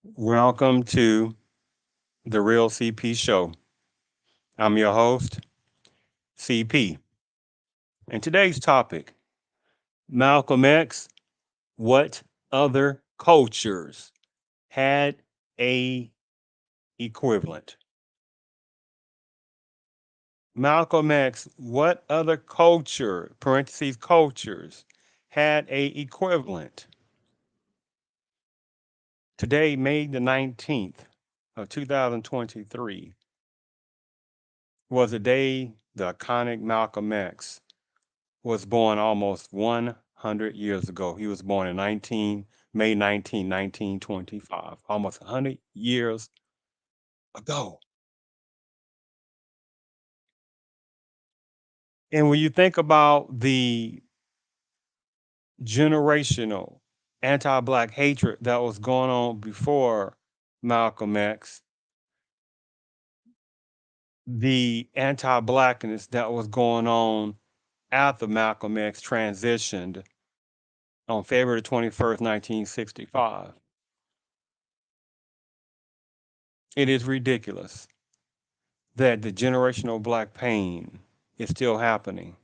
Welcome to the Real CP Show. I'm your host, CP. And today's topic, Malcolm X, what other cultures had a equivalent? Malcolm X, what other culture, parentheses cultures, had a equivalent? Today, May the 19th of 2023, was the day the iconic Malcolm X was born almost 100 years ago. He was born in May 19, 1925, almost 100 years ago. And when you think about the generational anti-black hatred that was going on before Malcolm X, the anti-blackness that was going on after Malcolm X transitioned on February 21st, 1965, it is ridiculous that the generational black pain is still happening.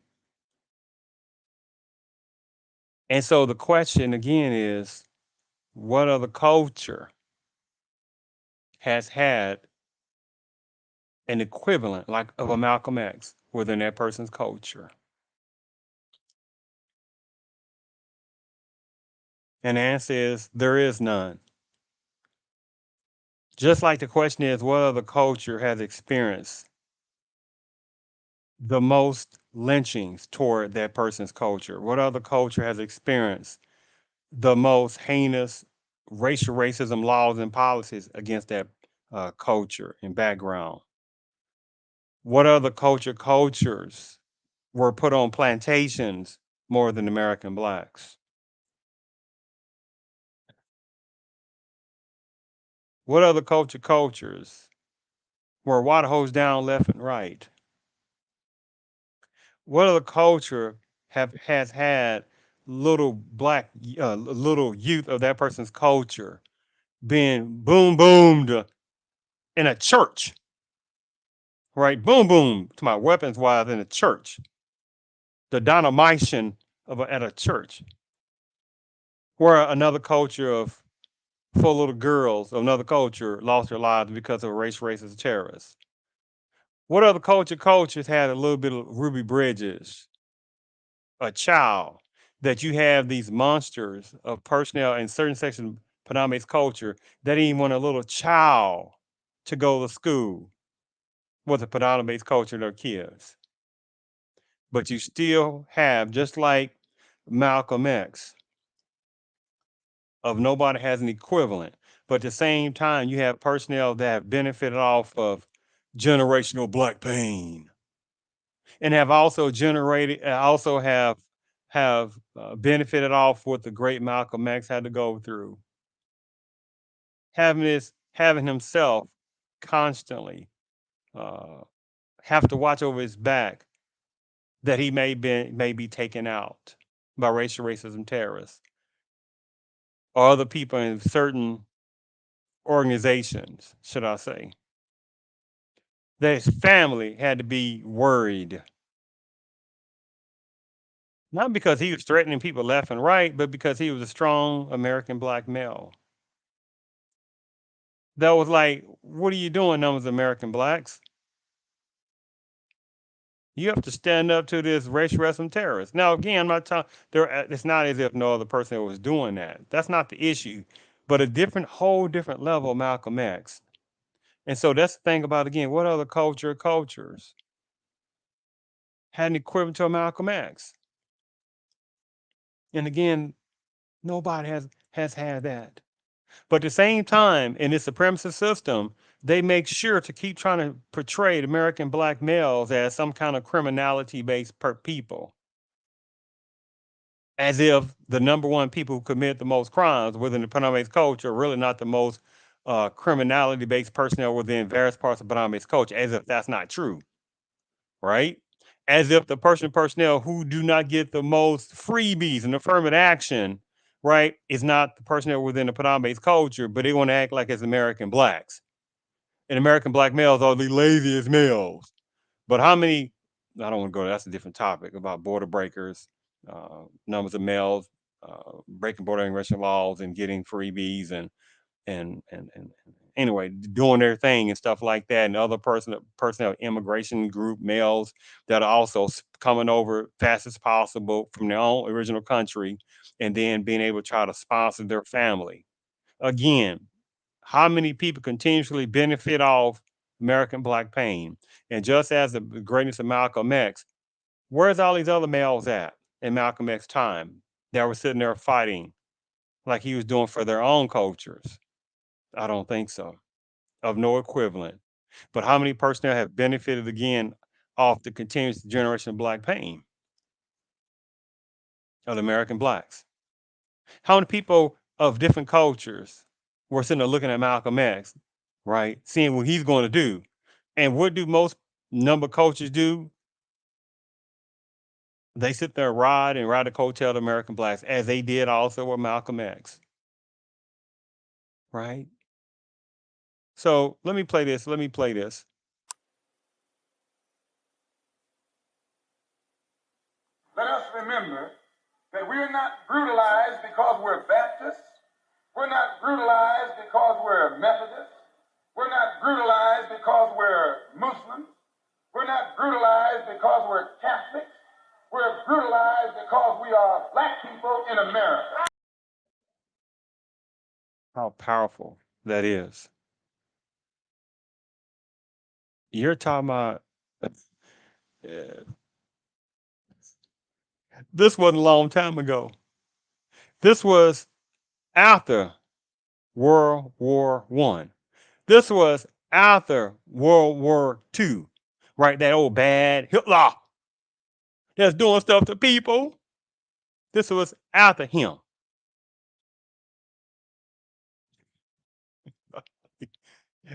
And so the question again is, what other culture has had an equivalent like of a Malcolm X within that person's culture? And the answer is there is none. Just like the question is, what other culture has experienced the most lynchings toward that person's culture? What other culture has experienced the most heinous racial racism laws and policies against that culture and background? What other cultures were put on plantations more than American blacks? What other cultures were water hosed down left and right? What other culture has had little youth of that person's culture being boom boomed in a church, right? Boom boom to my weapons wise in a church, the dynamation at a church, where another culture of four little girls of another culture lost their lives because of a racist terrorist. What other cultures had a little bit of Ruby Bridges, a child, that you have these monsters of personnel in certain sections of Paname's culture that didn't even want a little child to go to school with the Padana-based culture of their kids. But you still have, just like Malcolm X, of nobody has an equivalent. But at the same time, you have personnel that have benefited off of generational black pain and have also benefited off what the great Malcolm X had to go through, having himself constantly uh, have to watch over his back that he may be taken out by racial racism terrorists or other people in certain organizations, should I say, that his family had to be worried, not because he was threatening people left and right, but because he was a strong American black male. That was like, what are you doing, numbers of American blacks? You have to stand up to this racial racism terrorist. Now, again, I'm not talking. It's not as if no other person was doing that. That's not the issue, but whole different level of Malcolm X. And so that's the thing about again, what other cultures had an equivalent to a Malcolm X? And again, nobody has had that. But at the same time, in this supremacist system, they make sure to keep trying to portray American black males as some kind of criminality based per people, as if the number one people who commit the most crimes within the Panamese culture are really not the most criminality based personnel within various parts of Panamese culture, as if that's not true, right? As if the personnel who do not get the most freebies and affirmative action right, is not the personnel within the predominant culture, but they want to act like it's American blacks. And American black males are the laziest males. But how many? I don't want to go. That's a different topic about border breakers, numbers of males breaking border immigration laws and getting freebies and anyway doing their thing and stuff like that. And other personnel immigration group males that are also coming over fast as possible from their own original country, and then being able to try to sponsor their family. Again, how many people continuously benefit off American black pain? And just as the greatness of Malcolm X, where's all these other males at in Malcolm X time that were sitting there fighting like he was doing for their own cultures? I don't think so. Of no equivalent. But how many personnel have benefited again off the continuous generation of black pain of the American blacks? How many people of different cultures were sitting there looking at Malcolm X, right? Seeing what he's going to do. And what do most number of coaches do? They sit there and ride the coattail of the American blacks, as they did also with Malcolm X, right? So let me play this. Let me play this. Let us remember that we're not brutalized because we're Baptists. We're not brutalized because we're Methodists. We're not brutalized because we're Muslims. We're not brutalized because we're Catholics. We're brutalized because we are black people in America. How powerful that is. You're talking about uh, this wasn't a long time ago. This was after World War One. This was after World War Two, right? That old bad Hitler that's doing stuff to people. This was after him.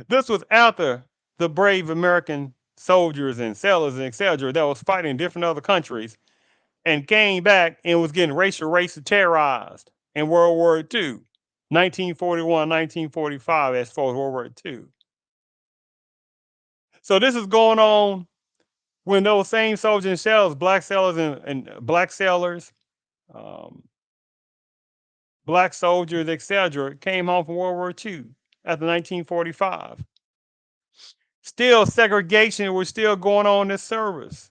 This was after the brave American soldiers and sailors and etc. that was fighting in different other countries and came back and was getting racial terrorized in World War II, 1941, 1945, as far as World War II. So this is going on when those same soldiers and sailors, black sailors and black sailors, um, black soldiers, etc., came home from World War II after 1945. Still, segregation was still going on in this service.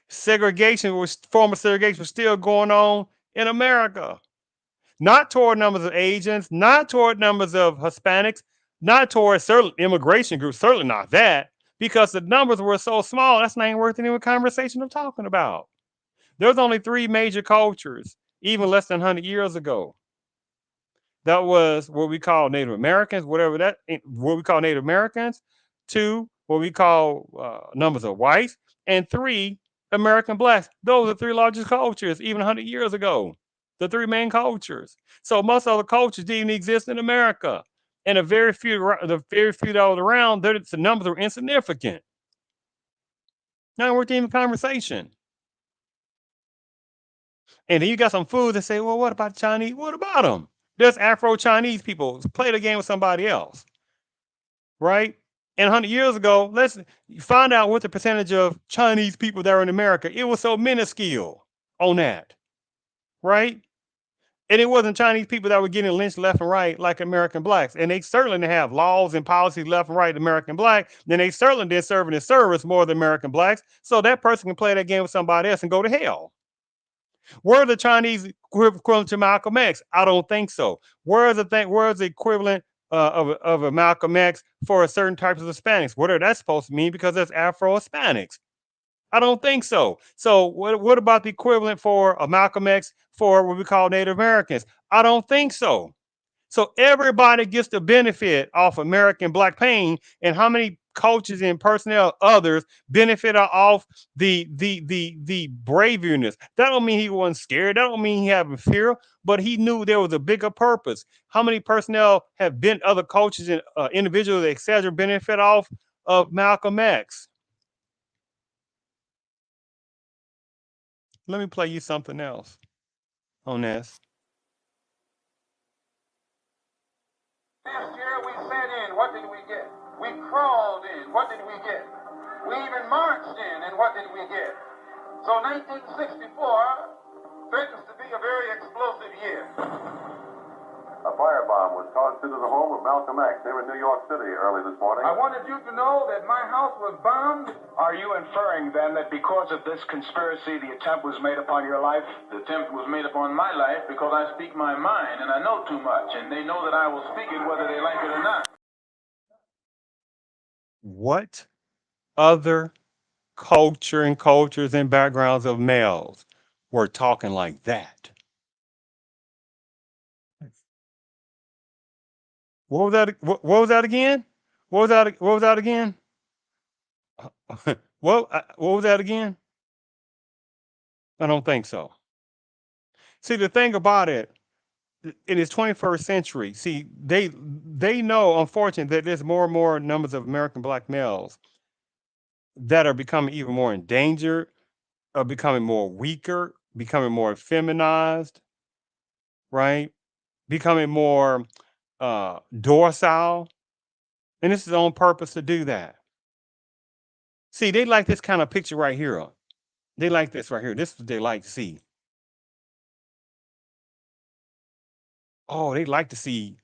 Former segregation was still going on in America. Not toward numbers of Asians, not toward numbers of Hispanics, not toward certain immigration groups, certainly not that, because the numbers were so small, that's not even worth any conversation of talking about. There's only three major cultures, even less than 100 years ago. That was what we call Native Americans, what we call Native Americans. Two, what we call numbers of whites. And three, American blacks. Those are the three largest cultures, even 100 years ago. The three main cultures. So most other cultures didn't even exist in America. And the very few that was around, the numbers were insignificant. Not worth even conversation. And then you got some fools that say, well, what about Chinese? What about them? There's Afro Chinese people. Play the game with somebody else, right? And 100 years ago, let's find out what the percentage of Chinese people that are in America. It was so minuscule on that, right? And it wasn't Chinese people that were getting lynched left and right like American blacks. And they certainly didn't have laws and policies left and right American black. Then they certainly didn't serve in the service more than American blacks. So that person can play that game with somebody else and go to hell. Were the Chinese equivalent to Malcolm X? I don't think so. Where's the equivalent of a Malcolm X for a certain types of Hispanics? What are that supposed to mean? Because there's Afro Hispanics. I don't think so. So what about the equivalent for a Malcolm X for what we call Native Americans? I don't think so. So everybody gets the benefit off American black pain, and how many coaches and personnel others benefit off the braveness. That don't mean he wasn't scared. That don't mean he having fear, but he knew there was a bigger purpose. How many personnel have been other coaches and individuals, etc., benefit off of Malcolm X? Let me play you something else on this. Last year we sat in, what did we get? We crawled in, what did we get? We even marched in, and what did we get? So 1964 threatens to be a very explosive year. A firebomb was tossed into the home of Malcolm X here in New York City early this morning. I wanted you to know that my house was bombed. Are you inferring then that because of this conspiracy, the attempt was made upon your life? The attempt was made upon my life because I speak my mind and I know too much, and they know that I will speak it whether they like it or not. What other culture and cultures and backgrounds of males were talking like that? What was that? What was that again? What was that? What was that again? What was that again? I don't think so. See, the thing about it, in this 21st century, see, they know, unfortunately, that there's more and more numbers of American black males that are becoming even more endangered, are becoming more weaker, becoming more feminized, right? Becoming more docile, and this is on purpose to do that. See, they like this kind of picture right here. They like this right here. This is what they like to see. Oh, they like to see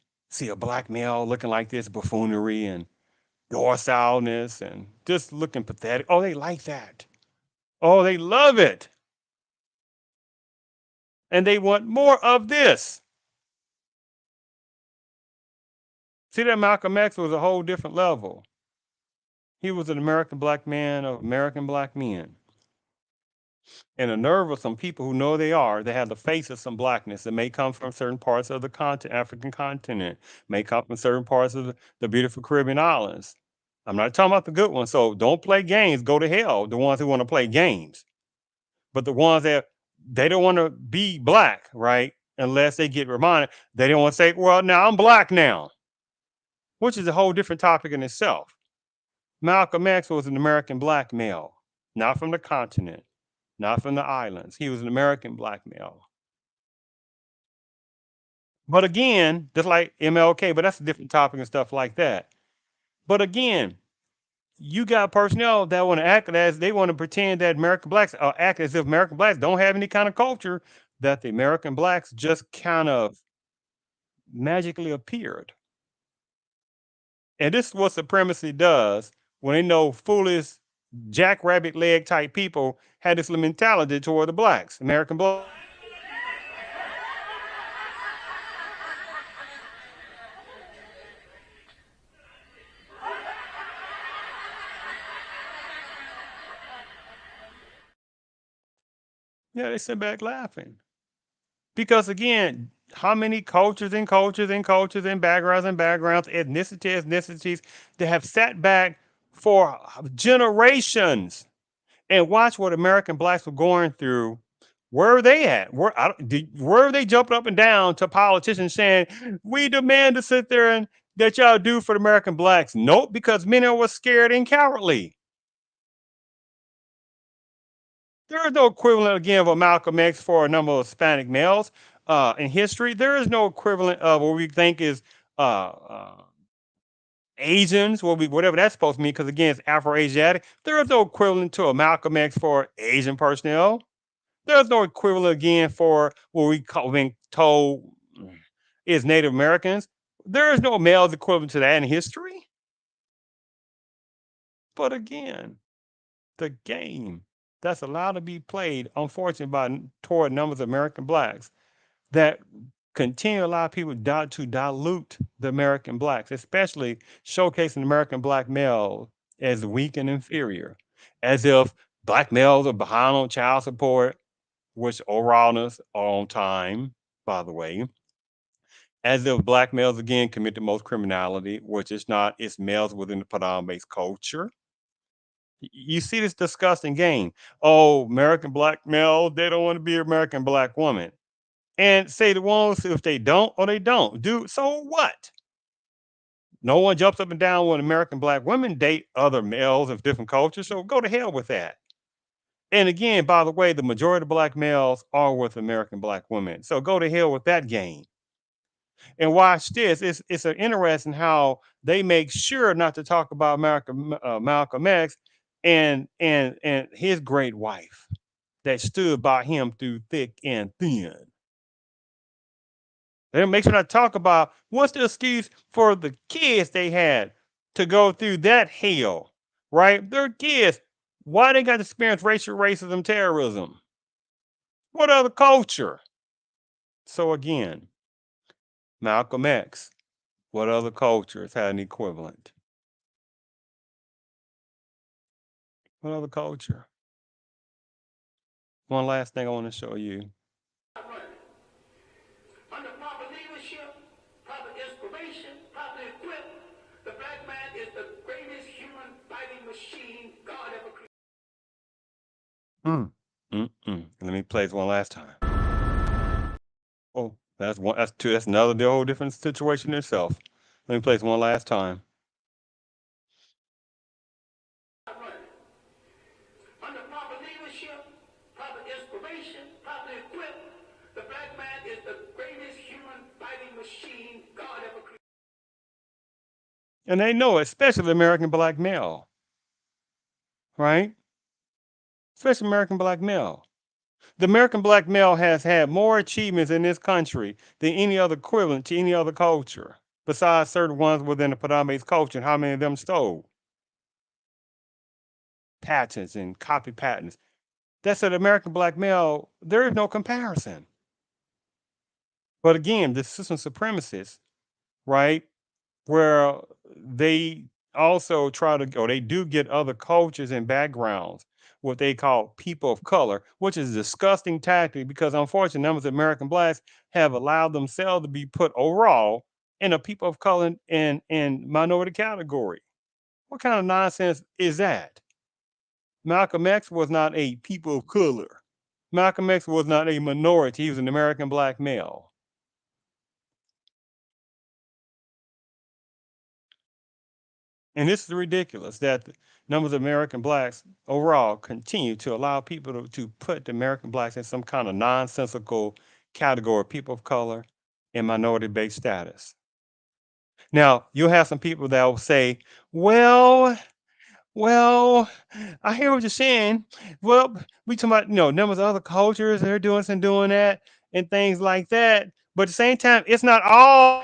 a black male looking like this buffoonery and dorsaleness and just looking pathetic. Oh, they like that. Oh, they love it. And they want more of this. See, that Malcolm X was a whole different level. He was an American black man of American black men. And the nerve of some people who know they are, they have the face of some blackness that may come from certain parts of the African continent, may come from certain parts of the beautiful Caribbean islands. I'm not talking about the good ones. So don't play games, go to hell, the ones who want to play games. But the ones that they don't want to be black, right? Unless they get reminded, they don't want to say, well, now I'm black now, which is a whole different topic in itself. Malcolm X was an American black male, not from the continent, not from the islands. He was an American black male. But again, just like MLK, but that's a different topic and stuff like that. But again, you got personnel that want to act as they want to pretend that American blacks act as if American blacks don't have any kind of culture, that the American blacks just kind of magically appeared. And this is what supremacy does when they know foolish jackrabbit leg type people had this mentality toward the blacks, American blacks. Yeah, they sit back laughing. Because again, how many cultures and cultures and cultures and backgrounds, ethnicities that have sat back for generations and watched what American blacks were going through. Where are they at? Where are they jumping up and down to politicians saying, we demand to sit there and that y'all do for the American blacks? Nope, because many were scared and cowardly. There is no equivalent again of a Malcolm X for a number of Hispanic males in history. There is no equivalent of what we think is Asians, whatever that's supposed to mean, because again, it's Afro-Asiatic. There is no equivalent to a Malcolm X for Asian personnel. There's no equivalent again for what we call being told is Native Americans. There is no males equivalent to that in history. But again, the game that's allowed to be played, unfortunately, by toward numbers of American blacks that continue to allow people to dilute the American blacks, especially showcasing American black males as weak and inferior, as if black males are behind on child support, which oralness are on time, by the way, as if black males again commit the most criminality, which is not, it's males within the predominant culture. You see this disgusting game. Oh, American black male, they don't want to be an American black woman. And say the ones if they don't or they don't. Do so what? No one jumps up and down when American black women date other males of different cultures. So go to hell with that. And again, by the way, the majority of black males are with American black women. So go to hell with that game. And watch this. It's an interesting how they make sure not to talk about Malcolm X and his great wife that stood by him through thick and thin. They make sure not to talk about what's the excuse for the kids they had to go through that hell, right? They're kids. Why they got to experience racial racism, terrorism? What other culture? So again, Malcolm X, what other cultures had an equivalent? What other culture? One last thing I want to show you. Under proper leadership, proper inspiration, properly equipped, the black man is the greatest human fighting machine God ever created. Let me play this one last time. Oh, that's one. That's two. That's another whole different situation itself. Let me play this one last time. Under proper leadership, proper inspiration, properly equipped, the black man is the greatest human fighting machine God ever created. And they know it, especially the American black male, right? Especially American black male. The American black male has had more achievements in this country than any other equivalent to any other culture, besides certain ones within the predominant culture, and how many of them stole patents and copy patents. That's an American black male. There is no comparison. But again, the system supremacists, right, where they also try to, or they do get other cultures and backgrounds, what they call people of color, which is a disgusting tactic because unfortunately numbers of American blacks have allowed themselves to be put overall in a people of color and minority category. What kind of nonsense is that? Malcolm X was not a people of color. Malcolm X was not a minority. He was an American black male. And this is ridiculous that the numbers of American blacks overall continue to allow people to put the American blacks in some kind of nonsensical category of people of color and minority based status. Now, you'll have some people that will say, well, well, I hear what you're saying. Well, we talking about, numbers of other cultures, they're doing this and doing that and things like that. But at the same time, it's not all.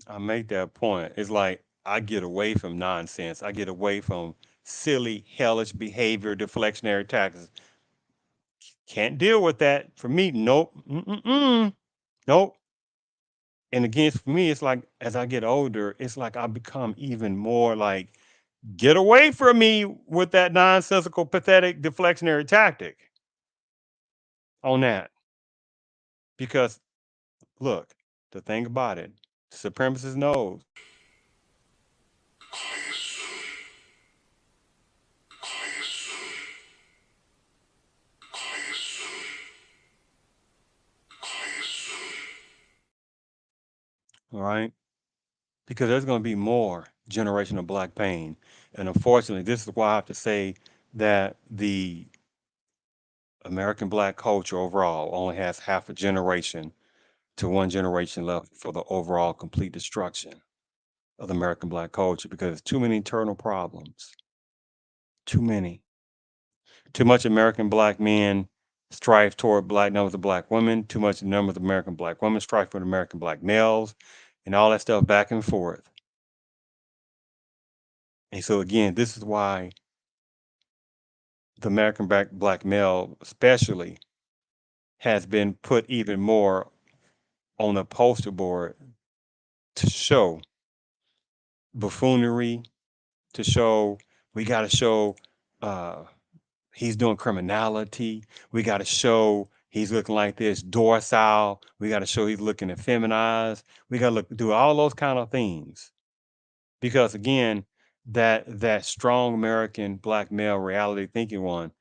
I make that point. It's like I get away from nonsense. I get away from silly, hellish behavior, deflectionary tactics. Can't deal with that. For me, nope. Mm-mm-mm. Nope. And again, for me, it's like as I get older, it's like I become even more like, get away from me with that nonsensical, pathetic, deflectionary tactic on that. Because look, the thing about it, supremacist knows. All right. Because there's going to be more generational black pain. And unfortunately, this is why I have to say that the American black culture overall only has half a generation to one generation left for the overall complete destruction of the American black culture because there's too many internal problems. Too many. Too much American black men strive toward black numbers of black women, too much numbers of American black women strive for American black males, and all that stuff back and forth. And so again, this is why the American black male, especially, has been put even more on a poster board to show buffoonery, to show we got to show uh, he's doing criminality. We got to show he's looking like this docile. We got to show he's looking effeminized. We got to look do all those kind of things because again, that strong American black male reality thinking one,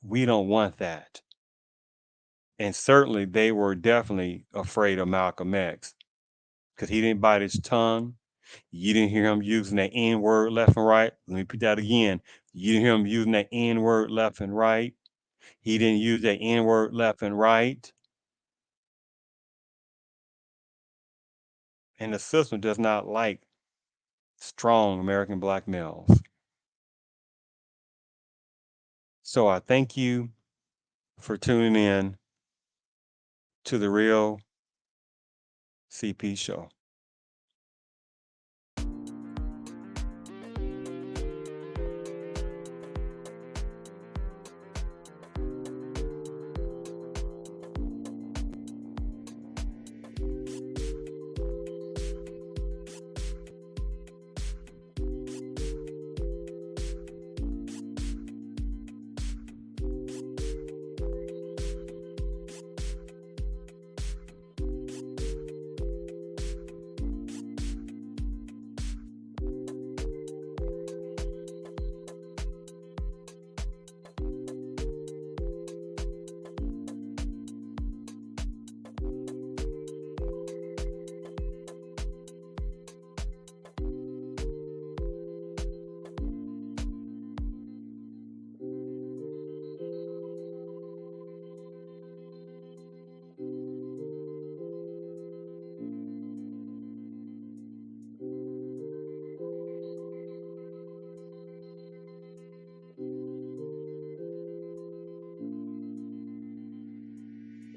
we don't want that. And certainly they were definitely afraid of Malcolm X because he didn't bite his tongue. You didn't hear him using that N word left and right. Let me put that again. You didn't hear him using that N word left and right. He didn't use that N word left and right. And the system does not like strong American black males. So I thank you for tuning in to the Real CP Show.